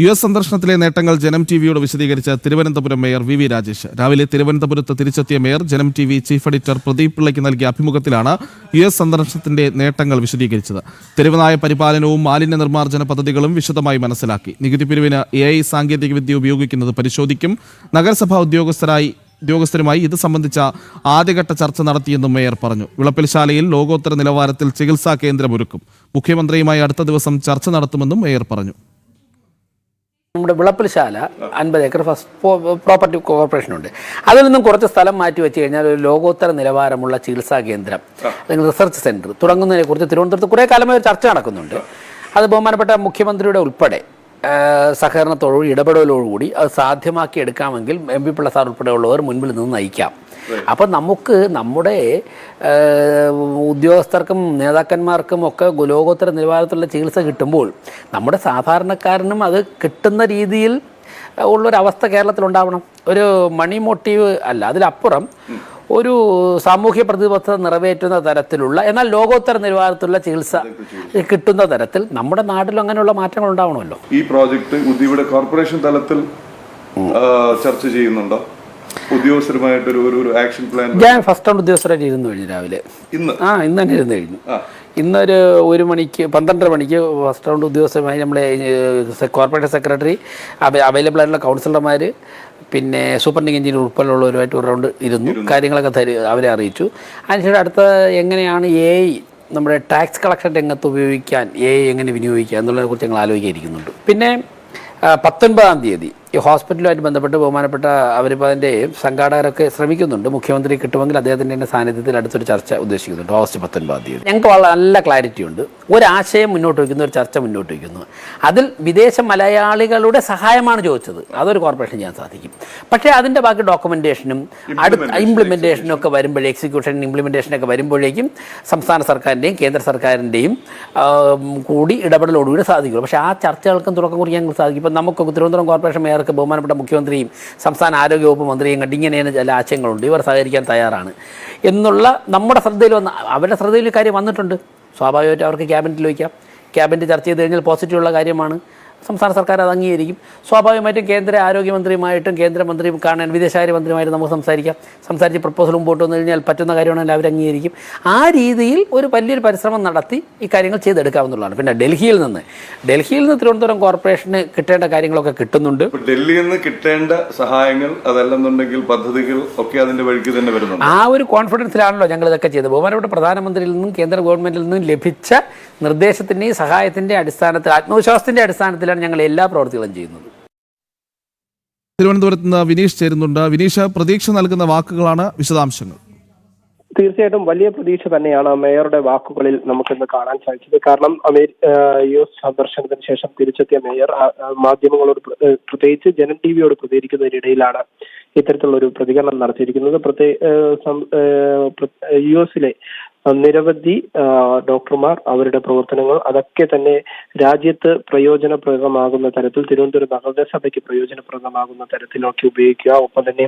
US സന്ദർശനത്തിലെ നേട്ടങ്ങൾ ജനം ടിവിയോട് വിശദീകരിച്ച തിരുവനന്തപുരം മേയർ വി രാജേഷ്. രാവിലെ തിരുവനന്തപുരത്ത് തിരിച്ചെത്തിയ മേയർ ജനം ടിവി ചീഫ് എഡിറ്റർ പ്രദീപ് പിള്ളയ്ക്ക് നൽകിയ അഭിമുഖത്തിലാണ് US സന്ദർശനത്തിന്റെ നേട്ടങ്ങൾ വിശദീകരിച്ചത്. തെരുവുനായ പരിപാലനവും മാലിന്യ നിർമ്മാർജ്ജന പദ്ധതികളും വിശദമായി മനസ്സിലാക്കി. നികുതി പിരിവിന് AI സാങ്കേതികവിദ്യ ഉപയോഗിക്കുന്നത് പരിശോധിക്കും. നഗരസഭാ ഉദ്യോഗസ്ഥരുമായി ഇത് സംബന്ധിച്ച ആദ്യഘട്ട ചർച്ച നടത്തിയെന്നും മേയർ പറഞ്ഞു. വിളപ്പിൽശാലയിൽ ലോകോത്തര നിലവാരത്തിൽ ചികിത്സാ കേന്ദ്രമൊരുക്കും. മുഖ്യമന്ത്രിയുമായി അടുത്ത ദിവസം ചർച്ച നടത്തുമെന്നും മേയർ പറഞ്ഞു. നമ്മുടെ വിളപ്പിൽശാല 50 ഏക്കർ പ്രോപ്പർട്ടി കോർപ്പറേഷനുണ്ട്. അതിൽ നിന്നും കുറച്ച് സ്ഥലം മാറ്റി വെച്ച് കഴിഞ്ഞാൽ ഒരു ലോകോത്തര നിലവാരമുള്ള ചികിത്സാ കേന്ദ്രം അല്ലെങ്കിൽ റിസർച്ച് സെൻറ്റർ തുടങ്ങുന്നതിനെ കുറിച്ച് തിരുവനന്തപുരത്ത് കുറേ കാലമായി ഒരു ചർച്ച നടക്കുന്നുണ്ട്. അത് ബഹുമാനപ്പെട്ട മുഖ്യമന്ത്രിയുടെ ഉൾപ്പെടെ സഹകരണത്തോടുകൂടി ഇടപെടലോടുകൂടി അത് സാധ്യമാക്കി എടുക്കാമെങ്കിൽ MP പിള്ള സാർ ഉൾപ്പെടെയുള്ളവർ മുൻപിൽ നിന്ന് നയിക്കാം. അപ്പം നമുക്ക് നമ്മുടെ ഉദ്യോഗസ്ഥർക്കും നേതാക്കന്മാർക്കും ഒക്കെ ലോകോത്തര നിലവാരത്തിലുള്ള ചികിത്സ കിട്ടുമ്പോൾ നമ്മുടെ സാധാരണക്കാരനും അത് കിട്ടുന്ന രീതിയിൽ ഉള്ളൊരവസ്ഥ കേരളത്തിലുണ്ടാവണം. ഒരു മണി മോട്ടീവ് അല്ല, അതിലപ്പുറം ഒരു സാമൂഹ്യ പ്രതിബദ്ധത നിറവേറ്റുന്ന തരത്തിലുള്ള എന്നാൽ ലോകോത്തര നിലവാരത്തിലുള്ള ചികിത്സ കിട്ടുന്ന തരത്തിൽ നമ്മുടെ നാട്ടിൽ അങ്ങനെയുള്ള മാറ്റങ്ങൾ ഉണ്ടാവണമല്ലോ. ഈ പ്രോജക്റ്റ് ഉദ്യോഗയുടെ കോർപ്പറേഷൻ തലത്തിൽ ചർച്ച ചെയ്യുന്നുണ്ടോ? ഉദ്യോഗസ്ഥരുമായിട്ടൊരു ആക്ഷൻ പ്ലാൻ ഞാൻ ഫസ്റ്റ് റൗണ്ട് ഉദ്യോഗസ്ഥരായിട്ട് ഇരുന്ന് കഴിഞ്ഞു രാവിലെ. ഇന്ന് തന്നെ ഇരുന്ന് കഴിഞ്ഞു. ഇന്നൊരു 1 മണിക്ക് 12:30 മണിക്ക് ഫസ്റ്റ് റൗണ്ട് ഉദ്യോഗസ്ഥരുമായി നമ്മുടെ കോർപ്പറേഷൻ സെക്രട്ടറി, അവൈലബിൾ ആയിട്ടുള്ള കൗൺസിലർമാർ, പിന്നെ സൂപ്രണ്ടിംഗ് എഞ്ചിനീയർ ഉൾപ്പെടെയുള്ളവരുമായിട്ട് ഒരു റൗണ്ട് ഇരുന്നു. കാര്യങ്ങളൊക്കെ അവരെ അറിയിച്ചു. അതിനുശേഷം അടുത്ത എങ്ങനെയാണ് AI നമ്മുടെ ടാക്സ് കളക്ഷൻ രംഗത്ത് ഉപയോഗിക്കാൻ AI എങ്ങനെ വിനിയോഗിക്കുക എന്നുള്ളതിനെക്കുറിച്ച് ഞങ്ങൾ ആലോചിക്കാനിരിക്കുന്നുണ്ട്. പിന്നെ 19-ാം തീയതി ഈ ഹോസ്പിറ്റലുമായിട്ട് ബന്ധപ്പെട്ട് ബഹുമാനപ്പെട്ട അവരിപ്പോൾ അതിൻ്റെ സംഘാടകരൊക്കെ ശ്രമിക്കുന്നുണ്ട്. മുഖ്യമന്ത്രി കിട്ടുമെങ്കിൽ അദ്ദേഹത്തിൻ്റെ തന്നെ സാന്നിധ്യത്തിൽ അടുത്തൊരു ചർച്ച ഉദ്ദേശിക്കുന്നുണ്ട് ഓഗസ്റ്റ് 19-ാം തീയതി. ഞങ്ങൾക്ക് വളരെ നല്ല ക്ലാരിറ്റി ഉണ്ട്. ഒരാശയം മുന്നോട്ട് വയ്ക്കുന്നു, ഒരു ചർച്ച മുന്നോട്ട് വയ്ക്കുന്നു. അതിൽ വിദേശ മലയാളികളുടെ സഹായമാണ് ചോദിച്ചത്. അതൊരു കോർപ്പറേഷൻ ചെയ്യാൻ സാധിക്കും. പക്ഷേ അതിൻ്റെ ബാക്കി ഡോക്യുമെൻറ്റേഷനും ഇംപ്ലിമെൻറ്റേഷനും ഒക്കെ വരുമ്പോഴേ എക്സിക്യൂഷൻ ഇംപ്ലിമെൻറ്റേഷനൊക്കെ വരുമ്പോഴേക്കും സംസ്ഥാന സർക്കാരിൻ്റെയും കേന്ദ്ര സർക്കാരിൻ്റെയും കൂടി ഇടപെടലോടുകൂടി സാധിക്കുള്ളൂ. പക്ഷേ ആ ചർച്ചകൾക്കും തുടക്കം കുറിക്കാൻ സാധിക്കും. ഇപ്പം നമുക്ക് തിരുവനന്തപുരം കോർപ്പറേഷൻ മേയർക്ക് ബഹുമാനപ്പെട്ട മുഖ്യമന്ത്രിയും സംസ്ഥാന ആരോഗ്യവകുപ്പ് മന്ത്രിയും കണ്ട് ഇങ്ങനെയാണ് ചില ആശയങ്ങളുണ്ട്, ഇവർ സഹകരിക്കാൻ തയ്യാറാണ് എന്നുള്ള നമ്മുടെ ശ്രദ്ധയിൽ അവരുടെ ശ്രദ്ധയിൽ കാര്യം വന്നിട്ടുണ്ട്. സ്വാഭാവികമായിട്ട് അവർക്ക് ക്യാബിനറ്റിൽ വയ്ക്കാം. ക്യാബിനറ്റ് ചർച്ച ചെയ്ത് കഴിഞ്ഞാൽ പോസിറ്റീവുള്ള കാര്യമാണ്. സംസ്ഥാന സർക്കാർ അത് അംഗീകരിക്കും. സ്വാഭാവികമായിട്ടും കേന്ദ്ര ആരോഗ്യമന്ത്രിയുമായിട്ടും കേന്ദ്രമന്ത്രിയും കാണാൻ വിദേശകാര്യമന്ത്രിയുമായിട്ട് നമുക്ക് സംസാരിച്ച് പ്രപ്പോസൽ മുമ്പോട്ട് വന്നു കഴിഞ്ഞാൽ പറ്റുന്ന കാര്യമാണെങ്കിൽ അവർ അംഗീകരിക്കും. ആ രീതിയിൽ ഒരു വലിയൊരു പരിശ്രമം നടത്തി ഈ കാര്യങ്ങൾ ചെയ്തെടുക്കാവുന്നതാണ്. പിന്നെ ഡൽഹിയിൽ നിന്ന് തിരുവനന്തപുരം കോർപ്പറേഷന് കിട്ടേണ്ട കാര്യങ്ങളൊക്കെ കിട്ടുന്നുണ്ട്. ഡൽഹിയിൽ നിന്ന് കിട്ടേണ്ട സഹായങ്ങൾ അതല്ലെന്നുണ്ടെങ്കിൽ പദ്ധതികൾ ഒക്കെ അതിന്റെ വഴിക്ക് തന്നെ വരുന്നുണ്ട്. ആ ഒരു കോൺഫിഡൻസിലാണല്ലോ ഞങ്ങൾ ഇതൊക്കെ ചെയ്തത്. ബഹുമാനപ്പെട്ട പ്രധാനമന്ത്രിയിൽ നിന്നും കേന്ദ്ര ഗവൺമെന്റിൽ നിന്നും ലഭിച്ച നിർദ്ദേശത്തിൻ്റെയും സഹായത്തിൻ്റെ അടിസ്ഥാനത്തിൽ, ആത്മവിശ്വാസത്തിൻ്റെ അടിസ്ഥാനത്തിൽ ഞങ്ങൾ എല്ലാ പ്രവർത്തികളും ചെയ്യുന്നത്. തിരുവനന്തപുരത്ത് നിന്ന് വിനീഷ് ചേരുന്നുണ്ട്. വിനീഷ്, പ്രതീക്ഷ നൽകുന്ന വാക്കുകളാണ്, വിശദാംശങ്ങൾ. തീർച്ചയായിട്ടും വലിയ പ്രതീക്ഷ തന്നെയാണ് മേയറുടെ വാക്കുകളിൽ നമുക്കിന്ന് കാണാൻ സാധിച്ചത്. കാരണം US സന്ദർശനത്തിന് ശേഷം തിരിച്ചെത്തിയ മേയർ മാധ്യമങ്ങളോട്, പ്രത്യേകിച്ച് ജനം ടിവിയോട് പ്രതികരിക്കുന്നതിനിടയിലാണ് ഇത്തരത്തിലുള്ള ഒരു പ്രതികരണം നടത്തിയിരിക്കുന്നത്. US നിരവധി ഡോക്ടർമാർ, അവരുടെ പ്രവർത്തനങ്ങൾ അതൊക്കെ തന്നെ രാജ്യത്ത് പ്രയോജനപ്രദമാകുന്ന തരത്തിൽ, തിരുവനന്തപുരം നഗരസഭയ്ക്ക് പ്രയോജനപ്രദമാകുന്ന തരത്തിലൊക്കെ ഉപയോഗിക്കുക. ഒപ്പം തന്നെ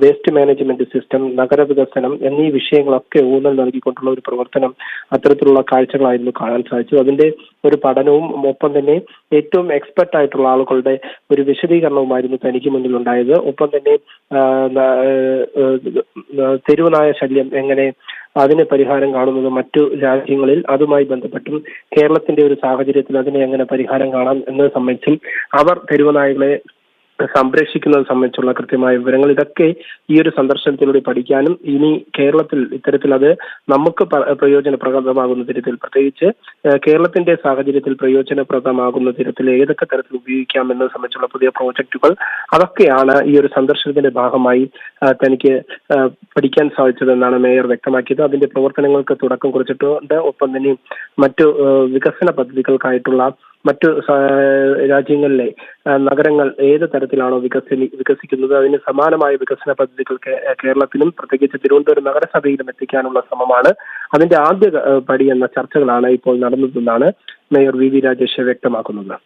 വേസ്റ്റ് മാനേജ്മെന്റ് സിസ്റ്റം, നഗരവികസനം എന്നീ വിഷയങ്ങളൊക്കെ ഊന്നൽ നൽകിക്കൊണ്ടുള്ള ഒരു പ്രവർത്തനം, അത്തരത്തിലുള്ള കാഴ്ചകളായിരുന്നു കാണാൻ സാധിച്ചത്. അതിന്റെ ഒരു പഠനവും ഒപ്പം തന്നെ ഏറ്റവും എക്സ്പെർട്ട് ആയിട്ടുള്ള ആളുകളുടെ ഒരു വിശദീകരണവുമായിരുന്നു തനിക്ക് മുന്നിൽ ഉണ്ടായത്. ഒപ്പം തന്നെ തെരുവുനായ ശല്യം എങ്ങനെ അതിന് പരിഹാരം കാണുന്നത് മറ്റു രാജ്യങ്ങളിൽ, അതുമായി ബന്ധപ്പെട്ടും കേരളത്തിന്റെ ഒരു സാഹചര്യത്തിൽ അതിനെ എങ്ങനെ പരിഹാരം കാണാം എന്നത് സംബന്ധിച്ചും അവർ തെരുവുനായകളെ സംരക്ഷിക്കുന്നത് സംബന്ധിച്ചുള്ള കൃത്യമായ വിവരങ്ങൾ, ഇതൊക്കെ ഈ ഒരു സന്ദർശനത്തിലൂടെ പഠിക്കാനും ഇനി കേരളത്തിൽ ഇത്തരത്തിൽ അത് നമുക്ക് പ്രയോജനപ്രദമാകുന്ന തരത്തിൽ, പ്രത്യേകിച്ച് കേരളത്തിന്റെ സാഹചര്യത്തിൽ പ്രയോജനപ്രദമാകുന്ന തരത്തിൽ ഏതൊക്കെ തരത്തിൽ ഉപയോഗിക്കാം എന്നത് സംബന്ധിച്ചുള്ള പുതിയ പ്രോജക്റ്റുകൾ, അതൊക്കെയാണ് ഈ ഒരു സന്ദർശനത്തിന്റെ ഭാഗമായി തനിക്ക് പഠിക്കാൻ സാധിച്ചതെന്നാണ് മേയർ വ്യക്തമാക്കിയത്. അതിന്റെ പ്രവർത്തനങ്ങൾക്ക് തുടക്കം കുറിച്ചിട്ടുണ്ട്. ഒപ്പം തന്നെ മറ്റു വികസന പദ്ധതികൾക്കായിട്ടുള്ള മറ്റു രാജ്യങ്ങളിലെ നഗരങ്ങൾ ഏത് തരത്തിലാണോ വികസിക്കുന്നത് അതിന് സമാനമായ വികസന പദ്ധതികൾ കേരളത്തിലും പ്രത്യേകിച്ച് തിരുവനന്തപുരം നഗരസഭയിലും എത്തിക്കാനുള്ള ശ്രമമാണ്. അതിന്റെ ആദ്യ പടി എന്ന ചർച്ചകളാണ് ഇപ്പോൾ നടന്നതെന്നാണ് മേയർ വി രാജേഷ് വ്യക്തമാക്കുന്നത്.